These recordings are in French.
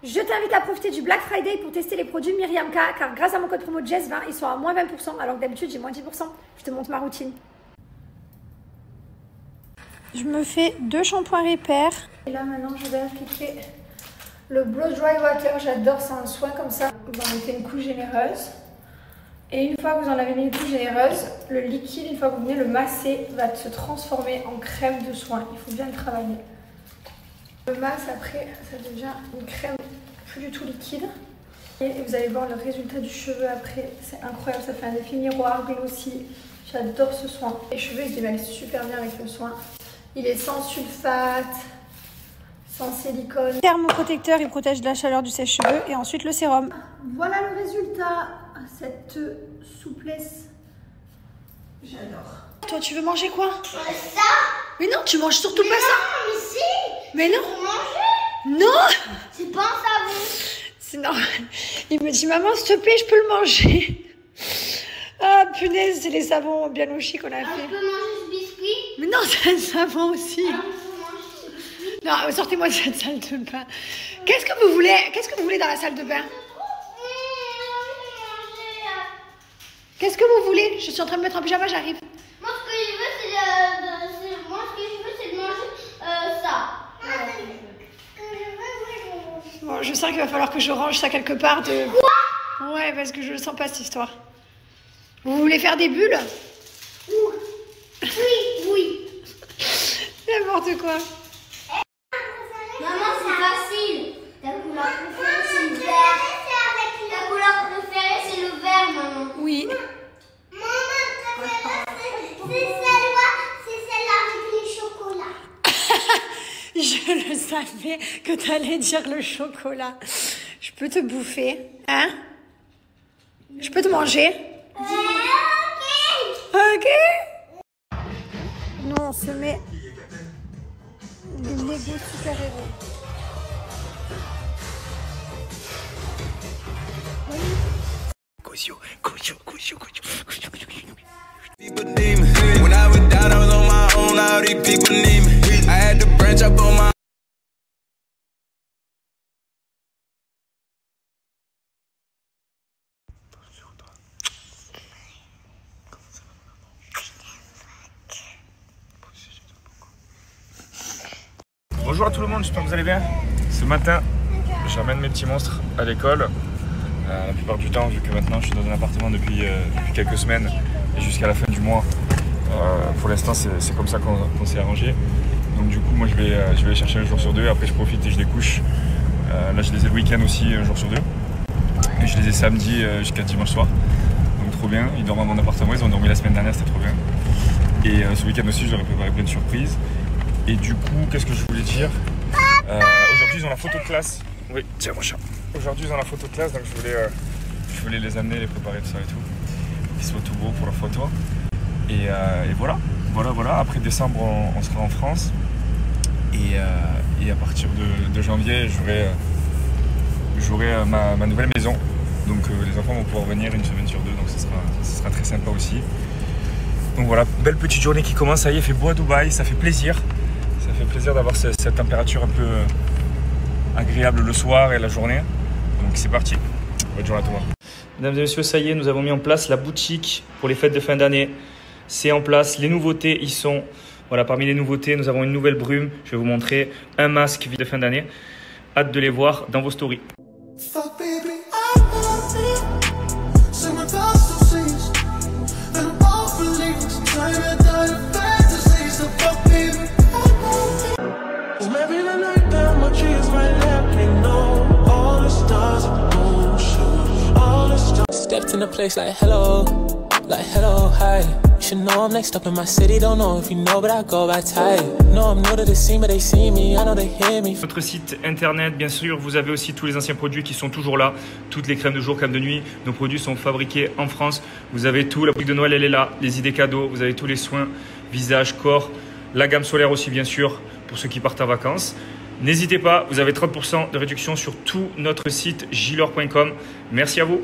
Je t'invite à profiter du Black Friday pour tester les produits Myriam K, car grâce à mon code promo Jess20, ils sont à moins 20%, alors que d'habitude j'ai moins 10%. Je te montre ma routine. Je me fais 2 shampoings Repair. Et là maintenant je vais appliquer le Blow Dry Water. J'adore, c'est un soin comme ça. Vous en mettez une couche généreuse. Et une fois que vous en avez mis une couche généreuse, le liquide, une fois que vous venez le masser, va se transformer en crème de soin. Il faut bien le travailler. Le masse après, ça devient une crème plus du tout liquide. Et vous allez voir le résultat du cheveu après, c'est incroyable, ça fait un effet miroir, glossy. J'adore ce soin. Les cheveux ils se démêlent super bien avec le soin. Il est sans sulfate, sans silicone. Thermoprotecteur, il protège de la chaleur du sèche-cheveux. Et ensuite le sérum. Voilà le résultat, cette souplesse. J'adore. Toi tu veux manger quoi? Ça? Mais non, tu manges surtout pas ça. Non, mais si. Mais non. Pour manger. Non. C'est pas un savon. C'est normal. Il me dit, maman, s'il te plaît, je peux le manger. Ah, punaise, c'est les savons bien au chic qu'on a fait. Je peux manger ce biscuit? Mais non, c'est un savon aussi. Alors, je peux manger ce biscuit? Non, sortez-moi de cette salle de bain. Qu'est-ce que vous voulez? Qu'est-ce que vous voulez dans la salle de bain? Qu'est-ce que vous voulez? Je suis en train de me mettre en pyjama, j'arrive. Moi, ce que je veux, c'est de manger ça. Bon, je sens qu'il va falloir que je range ça quelque part de... Quoi? Ouais, parce que je le sens pas, cette histoire. Vous voulez faire des bulles? Oui. N'importe quoi. Maman, c'est facile. Ta couleur préférée, c'est le vert. Ta couleur préférée, c'est le vert, maman. Oui. Je le savais que tu allais dire le chocolat. Je peux te bouffer, hein? Je peux te manger? Ok. Nous, on se met des Lego super-héros. People need me. When I was down, I was on my own. All these people need me. I had to branch up on my. Bonjour à tout le monde, j'espère que vous allez bien. Ce matin, j'amène mes petits monstres à l'école. La plupart du temps, vu que maintenant je suis dans un appartement depuis quelques semaines et jusqu'à la fin du mois, pour l'instant c'est comme ça qu'on s'est arrangé. Donc du coup moi je vais les chercher un jour sur deux, après je profite et je les couche. Là je les ai le week-end aussi, un jour sur deux. Et je les ai samedi jusqu'à dimanche soir. Donc trop bien, ils dorment à mon appartement, ils ont dormi la semaine dernière, c'était trop bien. Et ce week-end aussi je leur ai préparé plein de surprises. Et du coup, qu'est-ce que je voulais dire? Aujourd'hui ils ont la photo de classe. Oui, tiens mon chat. Aujourd'hui ils ont la photo de classe, donc je voulais les amener, les préparer, tout ça et tout. Qu'ils soient tout beaux pour la photo. Et voilà. Après décembre, on sera en France. Et à partir de janvier, j'aurai ma nouvelle maison. Donc les enfants vont pouvoir venir une semaine sur deux, donc ce sera très sympa aussi. Donc voilà, belle petite journée qui commence. Ça y est, il fait beau à Dubaï, ça fait plaisir. Ça fait plaisir d'avoir cette température un peu agréable le soir et la journée. Donc c'est parti. Bonne journée à tout le monde. Mesdames et messieurs, ça y est, nous avons mis en place la boutique pour les fêtes de fin d'année. C'est en place. Les nouveautés y sont. Voilà, parmi les nouveautés, nous avons une nouvelle brume. Je vais vous montrer un masque de fin d'année. Hâte de les voir dans vos stories. Stepped in a place like hello, hi. You should know I'm next up in my city. Don't know if you know, but I go by type. No, I'm new to the scene, but they see me. I know they hear me. Notre site internet, bien sûr, vous avez aussi tous les anciens produits qui sont toujours là. Toutes les crèmes de jour, crèmes de nuit. Nos produits sont fabriqués en France. Vous avez tout. La boutique de Noël, elle est là. Les idées cadeaux. Vous avez tous les soins, visage, corps. La gamme solaire aussi, bien sûr, pour ceux qui partent en vacances. N'hésitez pas, vous avez 30% de réduction sur tout notre site gilor.com. Merci à vous.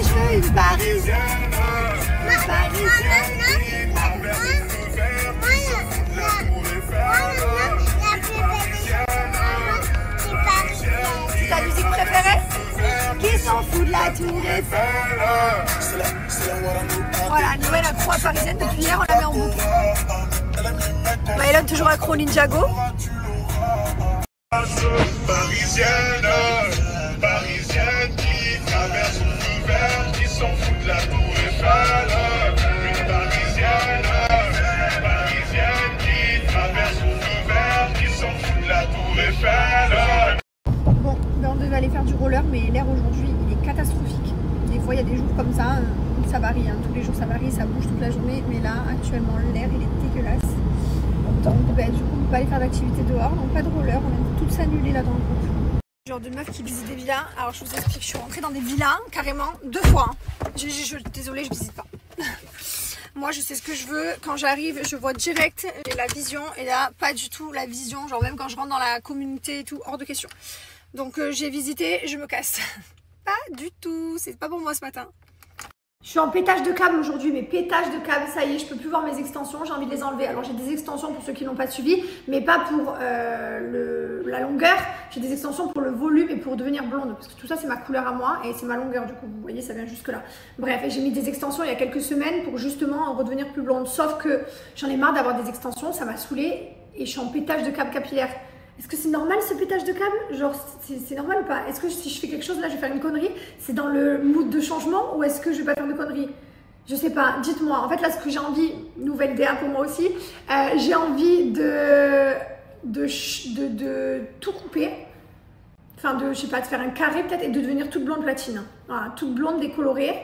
je veux une Parisienne. Une Parisienne. C'est ta musique préférée? Qui s'en fout de la Tour Eiffel? Voilà, nouvelle accro à Parisienne. Depuis hier, on la met en boucle. Maëlon toujours accro au Ninjago. Parisienne, Parisienne qui traverse son hiver, qui s'en fout de la Tour Eiffel. Une Parisienne, Parisienne qui traverse son hiver, qui s'en fout de la Tour Eiffel. Bon, ben on devait aller faire du roller, mais l'air aujourd'hui il est catastrophique. Des fois il y a des jours comme ça varie, hein. Tous les jours ça varie, ça bouge toute la journée, mais là actuellement l'air il est dégueulasse. Donc ben, du coup on peut pas aller faire d'activité dehors, donc pas de roller, on a toutes s'annuler là dans le groupe. Genre de meuf qui visite des villas, alors je vous explique, je suis rentrée dans des villas carrément 2 fois. Hein. Désolée, je visite pas. Moi je sais ce que je veux, quand j'arrive je vois direct la vision et là pas du tout la vision, genre même quand je rentre dans la communauté et tout, hors de question. Donc j'ai visité, je me casse. Pas du tout, c'est pas pour moi ce matin. Je suis en pétage de câble aujourd'hui, mais pétage de câble, ça y est, je peux plus voir mes extensions, j'ai envie de les enlever. Alors j'ai des extensions pour ceux qui n'ont pas suivi, mais pas pour la longueur. J'ai des extensions pour le volume et pour devenir blonde, parce que tout ça c'est ma couleur à moi et c'est ma longueur du coup, vous voyez, ça vient jusque là. Bref, et j'ai mis des extensions il y a quelques semaines pour justement redevenir plus blonde. Sauf que j'en ai marre d'avoir des extensions, ça m'a saoulée et je suis en pétage de câble capillaire. Est-ce que c'est normal ce pétage de câble? Genre, c'est normal ou pas? Est-ce que si je fais quelque chose là, je vais faire une connerie? C'est dans le mood de changement ou est-ce que je vais pas faire de conneries? Je sais pas, dites-moi. En fait, là, ce que j'ai envie, nouvelle DA pour moi aussi, j'ai envie de tout couper. Enfin, je sais pas, de faire un carré peut-être et de devenir toute blonde platine. Voilà, toute blonde décolorée,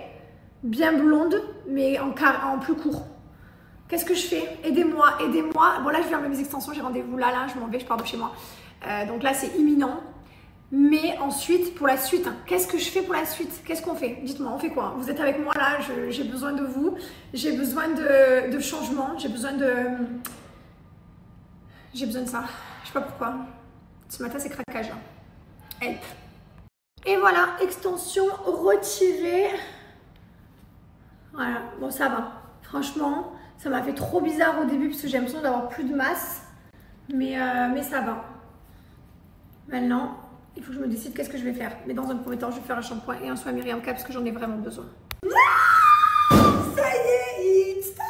bien blonde, mais en plus court. Qu'est-ce que je fais? Aidez-moi, aidez-moi. Bon là je vais faire mes extensions, j'ai rendez-vous là, je m'en vais, je pars de chez moi. Donc là c'est imminent. Mais ensuite, pour la suite, hein, qu'est-ce que je fais pour la suite? Qu'est-ce qu'on fait? Dites-moi, on fait quoi? Vous êtes avec moi là, j'ai besoin de vous. J'ai besoin de changement, j'ai besoin de ça. Je sais pas pourquoi. Ce matin c'est craquage là. Help. Et voilà, extension retirée. Voilà, bon ça va. Franchement, ça m'a fait trop bizarre au début parce que j'ai l'impression d'avoir plus de masse. Mais ça va. Maintenant, il faut que je me décide qu'est-ce que je vais faire. Mais dans un premier temps, je vais faire un shampoing et un soin Myriam K parce que j'en ai vraiment besoin. Ça y est, it's time!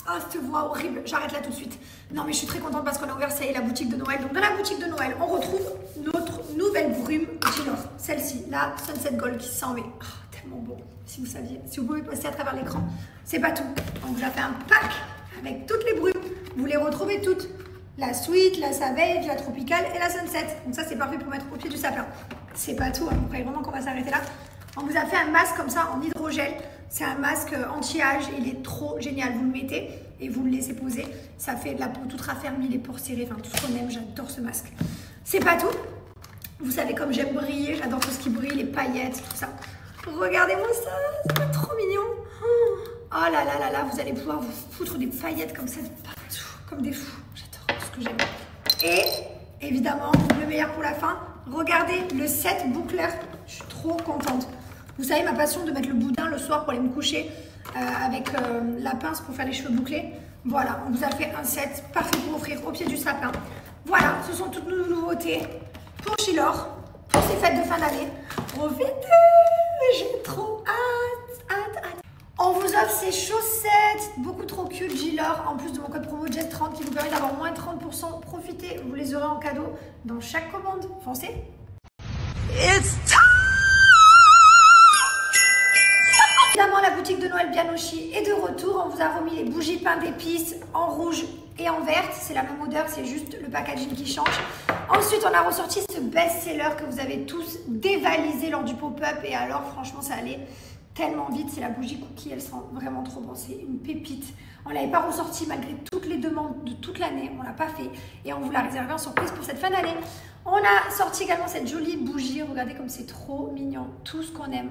Oh, cette voix horrible. J'arrête là tout de suite. Non, mais je suis très contente parce qu'on a ouvert, ça y est, la boutique de Noël. Donc, dans la boutique de Noël, on retrouve notre nouvelle brume Gilor. Celle-ci, la Sunset Gold qui sent, mais oh, tellement bon. Si vous saviez, si vous pouvez passer à travers l'écran, c'est pas tout. On vous a fait un pack avec toutes les brumes. Vous les retrouvez toutes. La Sweet, la Savage, la Tropical et la Sunset. Donc ça, c'est parfait pour mettre au pied du sapin. C'est pas tout, hein. Vous croyez vraiment qu'on va s'arrêter là? On vous a fait un masque comme ça en hydrogel. C'est un masque anti-âge. Il est trop génial. Vous le mettez et vous le laissez poser. Ça fait de la peau toute raffermie, les pores serrés. Enfin, tout ce qu'on aime. J'adore ce masque. C'est pas tout. Vous savez comme j'aime briller. J'adore tout ce qui brille, les paillettes, tout ça. Regardez-moi ça. C'est trop mignon. Oh là là là là. Vous allez pouvoir vous foutre des paillettes comme ça partout. Comme des fous. J'adore ce que j'aime. Et évidemment, le meilleur pour la fin. Regardez le set boucleur. Je suis trop contente. Vous savez ma passion de mettre le boudin le soir pour aller me coucher avec la pince pour faire les cheveux bouclés. Voilà, on vous a fait un set parfait pour offrir au pied du sapin. Voilà, ce sont toutes nos nouveautés pour Gilor, pour ces fêtes de fin d'année. Profitez, j'ai trop hâte. On vous offre ces chaussettes, beaucoup trop cute Gilor, en plus de mon code promo JESS30 qui vous permet d'avoir moins 30%. Profitez, vous les aurez en cadeau dans chaque commande. Foncez. It's time! Évidemment, la boutique de Noël Bianoshi est de retour. On vous a remis les bougies pain d'épices en rouge et en verte. C'est la même odeur, c'est juste le packaging qui change. Ensuite, on a ressorti ce best-seller que vous avez tous dévalisé lors du pop-up. Et alors, franchement, ça allait tellement vite. C'est la bougie cookie, elle sent vraiment trop bon. C'est une pépite. On ne l'avait pas ressorti malgré toutes les demandes de toute l'année. On ne l'a pas fait. Et on vous l'a réservé en surprise pour cette fin d'année. On a sorti également cette jolie bougie. Regardez comme c'est trop mignon. Tout ce qu'on aime.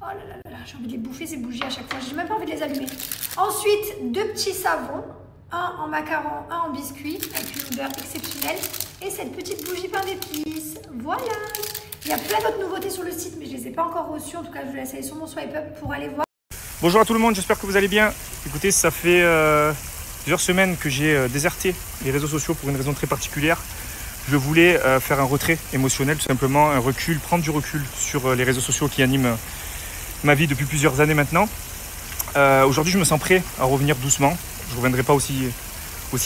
Oh là là là, j'ai envie de les bouffer ces bougies à chaque fois. J'ai même pas envie de les allumer. Ensuite, 2 petits savons. Un en macaron, un en biscuit. Avec une odeur exceptionnelle. Et cette petite bougie pain d'épices. Voilà. Il y a plein d'autres nouveautés sur le site, mais je ne les ai pas encore reçues. En tout cas, je vais laisser aller sur mon swipe up pour aller voir. Bonjour à tout le monde, j'espère que vous allez bien. Écoutez, ça fait plusieurs semaines que j'ai déserté les réseaux sociaux pour une raison très particulière. Je voulais faire un retrait émotionnel, tout simplement, un recul, prendre du recul sur les réseaux sociaux qui animent ma vie depuis plusieurs années maintenant. Aujourd'hui, je me sens prêt à revenir doucement. Je ne reviendrai pas aussi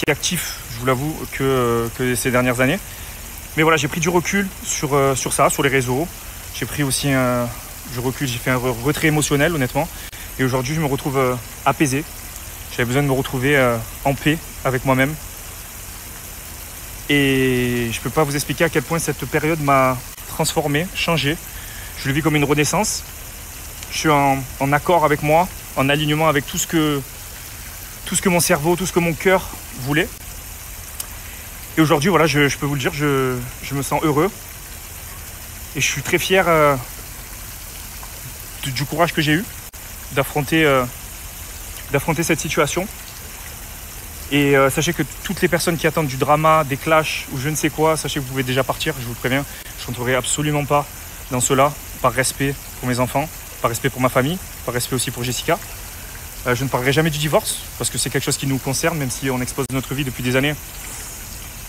actif, je vous l'avoue, que ces dernières années. Mais voilà, j'ai pris du recul sur ça, sur les réseaux. J'ai pris aussi j'ai fait un retrait émotionnel, honnêtement. Et aujourd'hui, je me retrouve apaisé. J'avais besoin de me retrouver en paix avec moi-même. Et je ne peux pas vous expliquer à quel point cette période m'a transformé, changé. Je le vis comme une renaissance. Je suis en accord avec moi, en alignement avec tout ce que mon cerveau, tout ce que mon cœur voulait. Et aujourd'hui, voilà, je peux vous le dire, je me sens heureux. Et je suis très fier du courage que j'ai eu d'affronter cette situation. Et sachez que toutes les personnes qui attendent du drama, des clashs ou je ne sais quoi, sachez que vous pouvez déjà partir, je vous préviens. Je n'entrerai absolument pas dans cela, par respect pour mes enfants, par respect pour ma famille, par respect aussi pour Jessica. Je ne parlerai jamais du divorce, parce que c'est quelque chose qui nous concerne, même si on expose notre vie depuis des années.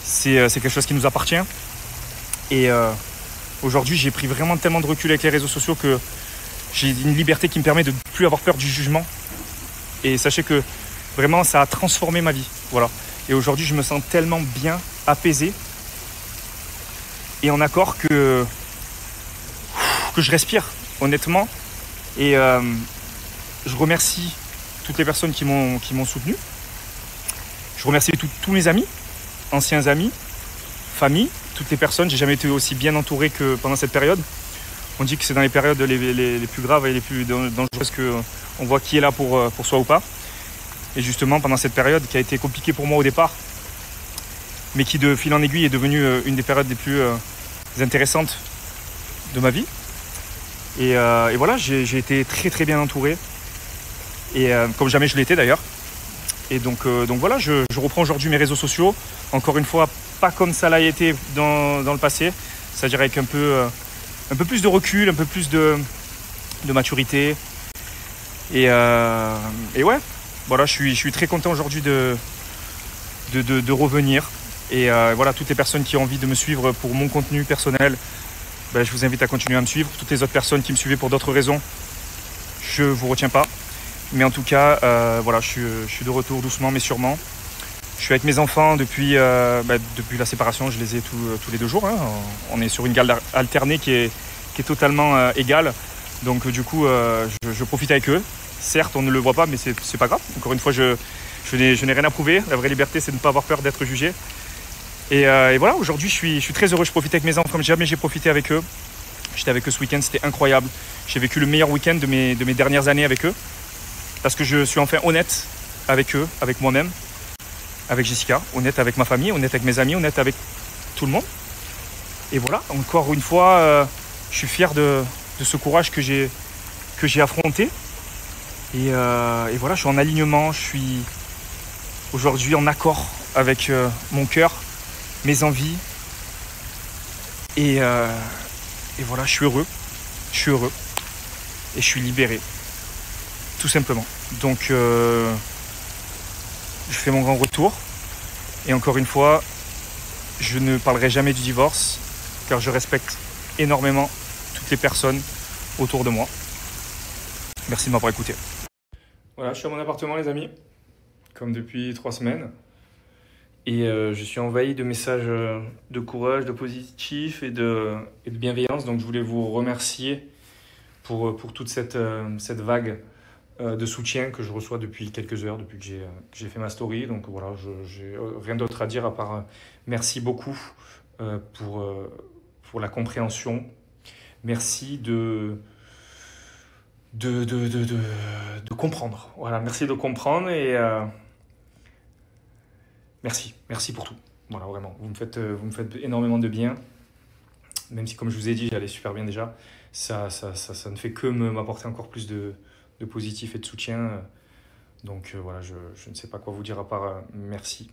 C'est quelque chose qui nous appartient. Et aujourd'hui, j'ai pris vraiment tellement de recul avec les réseaux sociaux que j'ai une liberté qui me permet de ne plus avoir peur du jugement. Et sachez que vraiment, ça a transformé ma vie. Voilà. Et aujourd'hui, je me sens tellement bien, apaisé et en accord que je respire, honnêtement. Et je remercie toutes les personnes qui m'ont soutenu. Je remercie tous mes amis, anciens amis, famille, toutes les personnes. J'ai jamais été aussi bien entouré que pendant cette période. On dit que c'est dans les périodes les plus graves et les plus dangereuses qu'on voit qui est là pour soi ou pas. Et justement, pendant cette période qui a été compliquée pour moi au départ, mais qui de fil en aiguille est devenue une des périodes les plus intéressantes de ma vie. Et voilà, j'ai été très très bien entouré. Et comme jamais je l'étais d'ailleurs. Et donc voilà, je reprends aujourd'hui mes réseaux sociaux. Encore une fois, pas comme ça l'a été dans le passé. C'est-à-dire avec un peu plus de recul, un peu plus de maturité. Et ouais, voilà, je suis très content aujourd'hui de revenir. Et voilà, toutes les personnes qui ont envie de me suivre pour mon contenu personnel, ben, je vous invite à continuer à me suivre. Toutes les autres personnes qui me suivaient pour d'autres raisons, je ne vous retiens pas. Mais en tout cas, voilà, je suis de retour doucement mais sûrement. Je suis avec mes enfants depuis la séparation, je les ai tous les 2 jours. Hein. On est sur une garde alternée qui est totalement égale. Donc du coup, je profite avec eux. Certes, on ne le voit pas, mais c'est pas grave. Encore une fois, je n'ai rien à prouver. La vraie liberté, c'est de ne pas avoir peur d'être jugé. Et voilà, aujourd'hui, je suis très heureux. Je profite avec mes enfants comme jamais j'ai profité avec eux. J'étais avec eux ce week-end, c'était incroyable. J'ai vécu le meilleur week-end de mes dernières années avec eux. Parce que je suis enfin honnête avec eux, avec moi-même, avec Jessica, honnête avec ma famille, honnête avec mes amis, honnête avec tout le monde. Et voilà, encore une fois, je suis fier de ce courage que j'ai affronté. Et voilà, je suis en alignement, je suis aujourd'hui en accord avec mon cœur, mes envies. Et voilà, je suis heureux. Et je suis libéré. Tout simplement. Donc, je fais mon grand retour. Et encore une fois, je ne parlerai jamais du divorce, car je respecte énormément toutes les personnes autour de moi. Merci de m'avoir écouté. Voilà, je suis à mon appartement, les amis, comme depuis 3 semaines. Et je suis envahi de messages de courage, de positif et de bienveillance. Donc, je voulais vous remercier pour toute cette vague de soutien que je reçois depuis quelques heures, depuis que j'ai fait ma story. Donc voilà, j'ai rien d'autre à dire à part merci beaucoup pour la compréhension. Merci de comprendre. Voilà, merci de comprendre et merci pour tout. Voilà, vraiment, vous me faites énormément de bien. Même si, comme je vous ai dit, j'allais super bien déjà, ça ne fait que m'apporter encore plus de positif et de soutien. Donc voilà, je ne sais pas quoi vous dire à part merci.